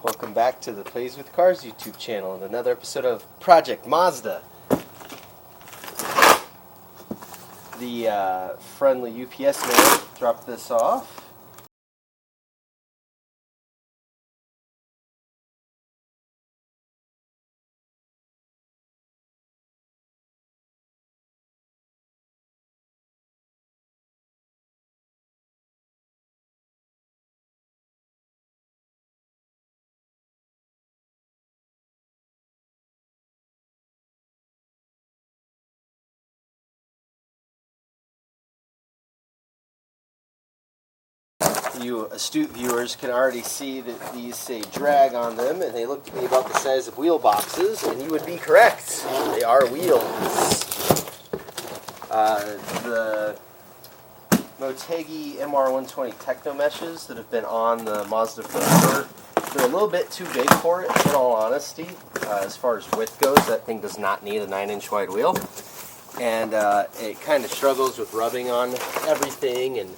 Welcome back to the Plays with Cars YouTube channel and another episode of Project Mazda. The friendly UPS man dropped this off. You astute viewers can already see that these say drag on them, and they look to be about the size of wheel boxes, and you would be correct. They are wheels. The Motegi MR120 Techno Meshes that have been on the Mazda forever, they're a little bit too big for it, in all honesty. As far as width goes, that thing does not need a 9-inch wide wheel. And it kind of struggles with rubbing on everything and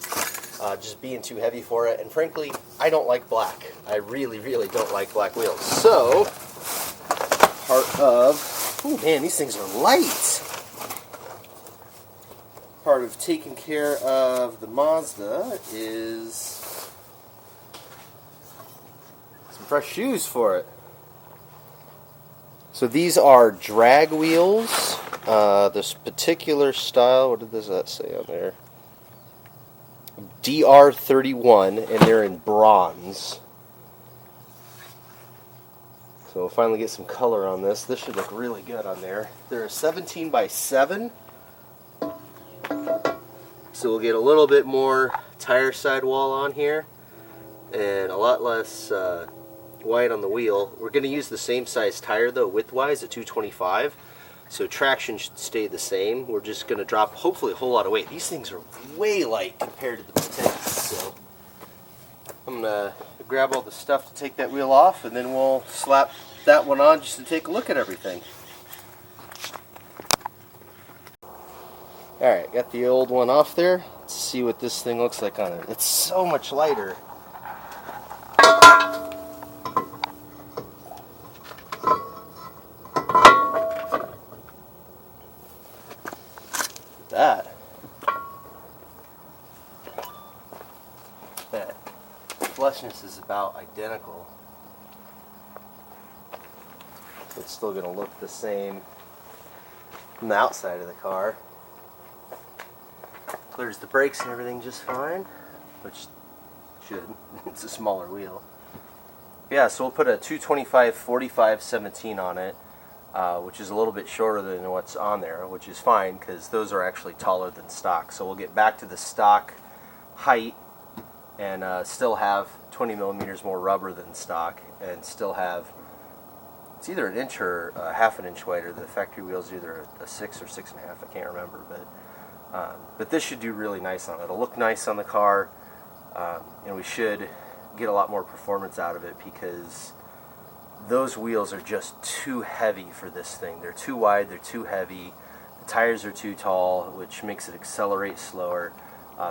just being too heavy for it, and frankly, I don't like black. I really, really don't like black wheels. So, part of, oh man, these things are light. Part of taking care of the Mazda is some fresh shoes for it. So these are drag wheels. This particular style, what does that say on there? DR31, and they're in bronze. So we'll finally get some color on this. This should look really good on there. They're a 17 by 7. So we'll get a little bit more tire sidewall on here and a lot less white on the wheel. We're going to use the same size tire though, width-wise, at 225. So traction should stay the same. We're just going to drop, hopefully, a whole lot of weight. These things are way light compared to the Motegs. So I'm going to grab all the stuff to take that wheel off, and then we'll slap that one on just to take a look at everything. Alright, got the old one off there. Let's see what this thing looks like on it. It's so much lighter. That flushness is about identical. It's still going to look the same from the outside of the car. Clears the brakes and everything just fine, which should. It's a smaller wheel. Yeah, so we'll put a 225/45/17 on it, which is a little bit shorter than what's on there, which is fine because those are actually taller than stock. So we'll get back to the stock height and still have 20 millimeters more rubber than stock, and still have, it's either an inch or half an inch wider. The factory wheel's either a 6 or 6.5, I can't remember, but this should do really nice on it. It'll look nice on the car, and we should get a lot more performance out of it because those wheels are just too heavy for this thing. They're too wide, they're too heavy, the tires are too tall, which makes it accelerate slower.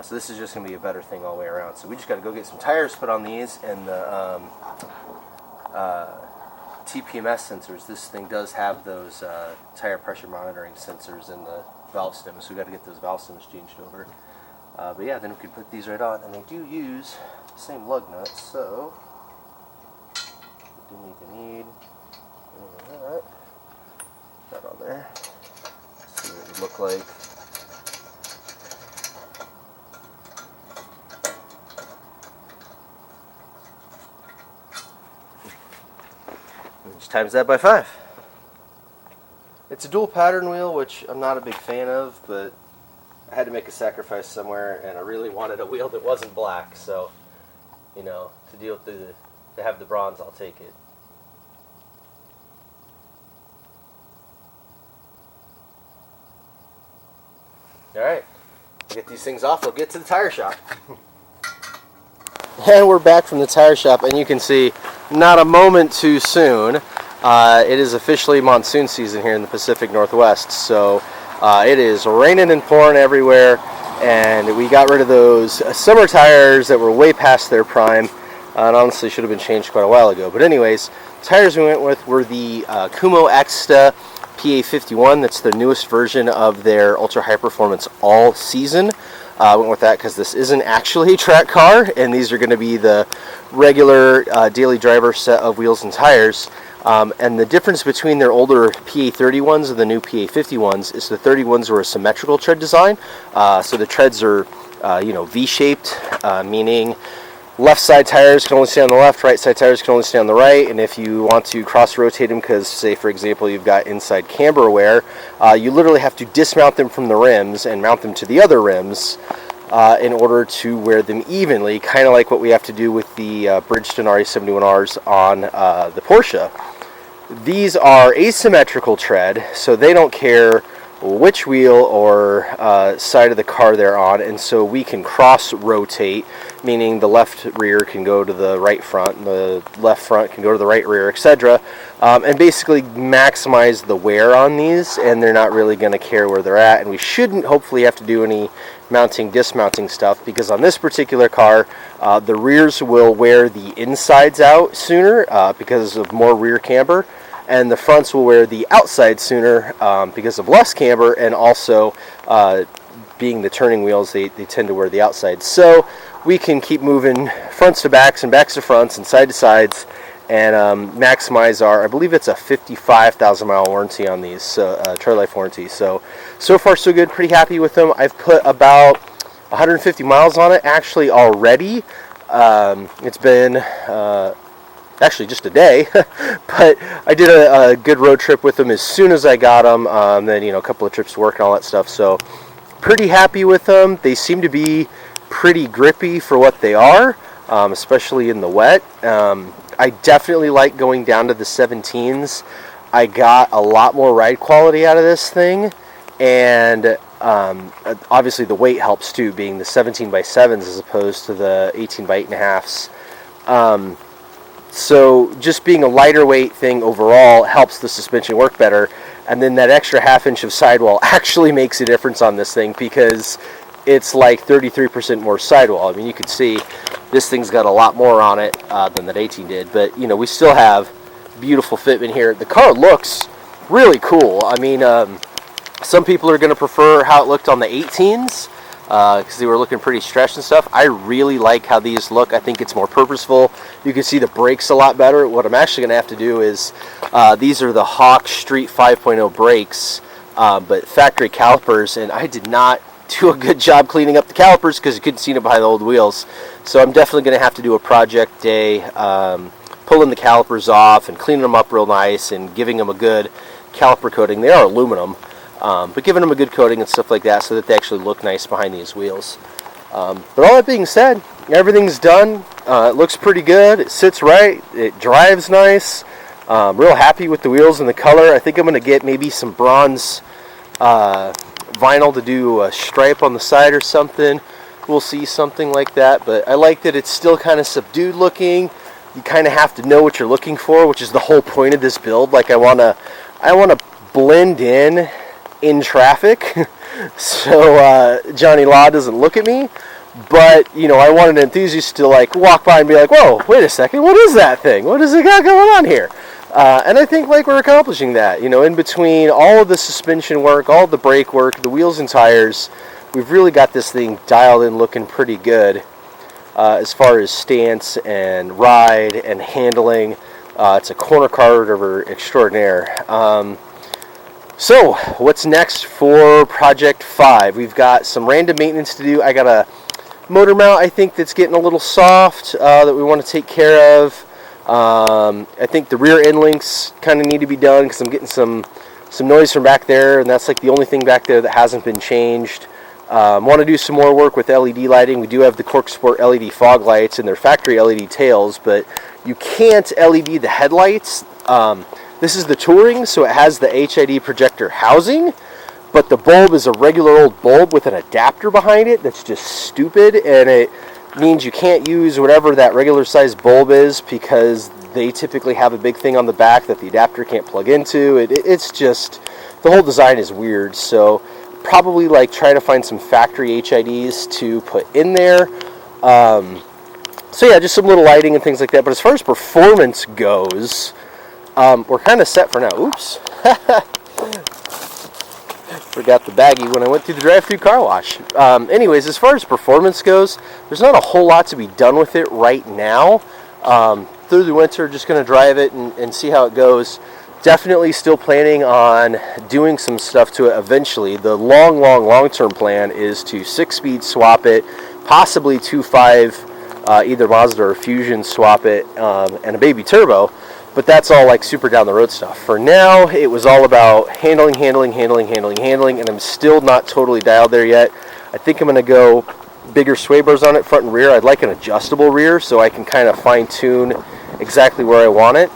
So this is just going to be a better thing all the way around. So we just got to go get some tires put on these, and the TPMS sensors. This thing does have those tire pressure monitoring sensors in the valve stems, so we got to get those valve stems changed over. But yeah, then we can put these right on, and they do use the same lug nuts, so we didn't even need that on there. Let's see what it would look like. Just times that by 5. It's a dual pattern wheel, which I'm not a big fan of, but I had to make a sacrifice somewhere, and I really wanted a wheel that wasn't black, so, you know, to deal with to have the bronze, I'll take it. Alright, get these things off, we'll get to the tire shop. And we're back from the tire shop, and you can see not a moment too soon. It is officially monsoon season here in the Pacific Northwest, so it is raining and pouring everywhere, and we got rid of those summer tires that were way past their prime. and honestly should have been changed quite a while ago. But anyways, tires we went with were the Kuhmo Ecsta PA51. That's the newest version of their ultra high performance all season. I went with that because this isn't actually a track car, and these are going to be the regular daily driver set of wheels and tires. And the difference between their older PA31s and the new PA51s is the 31s were a symmetrical tread design. So the treads are, V-shaped, meaning left side tires can only stay on the left, right side tires can only stay on the right. And if you want to cross-rotate them, because say for example you've got inside camber wear, you literally have to dismount them from the rims and mount them to the other rims in order to wear them evenly, kind of like what we have to do with the Bridgestone RE71Rs on the Porsche. These are asymmetrical tread, so they don't care which wheel or side of the car they're on, and so we can cross rotate, meaning the left rear can go to the right front and the left front can go to the right rear, etc., and basically maximize the wear on these, and they're not really going to care where they're at. And we shouldn't hopefully have to do any mounting, dismounting stuff, because on this particular car the rears will wear the insides out sooner because of more rear camber, and the fronts will wear the outside sooner because of less camber, and also being the turning wheels, they tend to wear the outside. So we can keep moving fronts to backs and backs to fronts and side to sides, and maximize our, I believe it's a 55,000 mile warranty on these, tread life warranty. So far so good, pretty happy with them. I've put about 150 miles on it actually already. It's been actually just a day, but I did a good road trip with them as soon as I got them. Then a couple of trips to work and all that stuff. So pretty happy with them. They seem to be pretty grippy for what they are, especially in the wet. I definitely like going down to the 17s. I got a lot more ride quality out of this thing, and obviously the weight helps too, being the 17x7s as opposed to the 18x8.5s. So just being a lighter weight thing overall helps the suspension work better, and then that extra half inch of sidewall actually makes a difference on this thing, because it's like 33% more sidewall. I mean, you can see this thing's got a lot more on it than that 18 did, but we still have beautiful fitment here. The car looks really cool. I mean, some people are going to prefer how it looked on the 18s because they were looking pretty stretched and stuff. I really like how these look. I think it's more purposeful. You can see the brakes a lot better. What I'm actually going to have to do is, these are the Hawk Street 5.0 brakes, but factory calipers, and I did not do a good job cleaning up the calipers because you couldn't see it behind the old wheels. So I'm definitely going to have to do a project day, pulling the calipers off and cleaning them up real nice and giving them a good caliper coating. They are aluminum, but giving them a good coating and stuff like that so that they actually look nice behind these wheels. But all that being said, everything's done. It looks pretty good. It sits right. It drives nice. Real happy with the wheels and the color. I think I'm going to get maybe some bronze vinyl to do a stripe on the side or something. We'll see, something like that. But I like that it's still kind of subdued looking. You kind of have to know what you're looking for, which is the whole point of this build. Like I want to blend in traffic so Johnny Law doesn't look at me. But I want an enthusiast to like walk by and be like, whoa, wait a second, what is that thing? What is it got going on here? And I think like we're accomplishing that. In between all of the suspension work, all of the brake work, the wheels and tires, we've really got this thing dialed in, looking pretty good as far as stance and ride and handling. It's a corner car extraordinaire. So what's next for Project 5? We've got some random maintenance to do. I got a motor mount, I think, that's getting a little soft that we want to take care of. I think the rear end links kind of need to be done because I'm getting some noise from back there, and that's like the only thing back there that hasn't been changed. Want to do some more work with LED lighting. We do have the Cork Sport LED fog lights and their factory LED tails, but you can't LED the headlights. This is the Touring, so it has the HID projector housing, but the bulb is a regular old bulb with an adapter behind it that's just stupid, and it means you can't use whatever that regular size bulb is because they typically have a big thing on the back that the adapter can't plug into. It's just, the whole design is weird. So probably like try to find some factory HIDs to put in there. So yeah, just some little lighting and things like that. But as far as performance goes, we're kind of set for now. Oops. Forgot the baggie when I went through the drive-through car wash. Anyways, as far as performance goes, there's not a whole lot to be done with it right now. Through the winter, just going to drive it and see how it goes. Definitely still planning on doing some stuff to it eventually. The long-term plan is to 6-speed swap it, possibly 2.5, either Mazda or Fusion swap it, and a baby turbo. But that's all like super down the road stuff. For now, it was all about handling, and I'm still not totally dialed there yet. I think I'm going to go bigger sway bars on it, front and rear. I'd like an adjustable rear so I can kind of fine-tune exactly where I want it.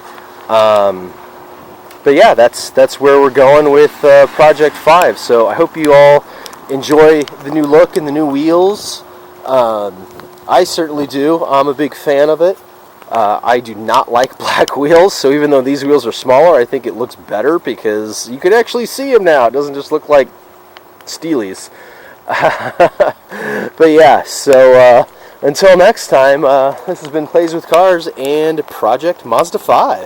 But yeah, that's where we're going with Project 5. So I hope you all enjoy the new look and the new wheels. I certainly do. I'm a big fan of it. I do not like black wheels, so even though these wheels are smaller, I think it looks better because you can actually see them now. It doesn't just look like Steelies. But yeah, so until next time, this has been Plays with Cars and Project Mazda 5.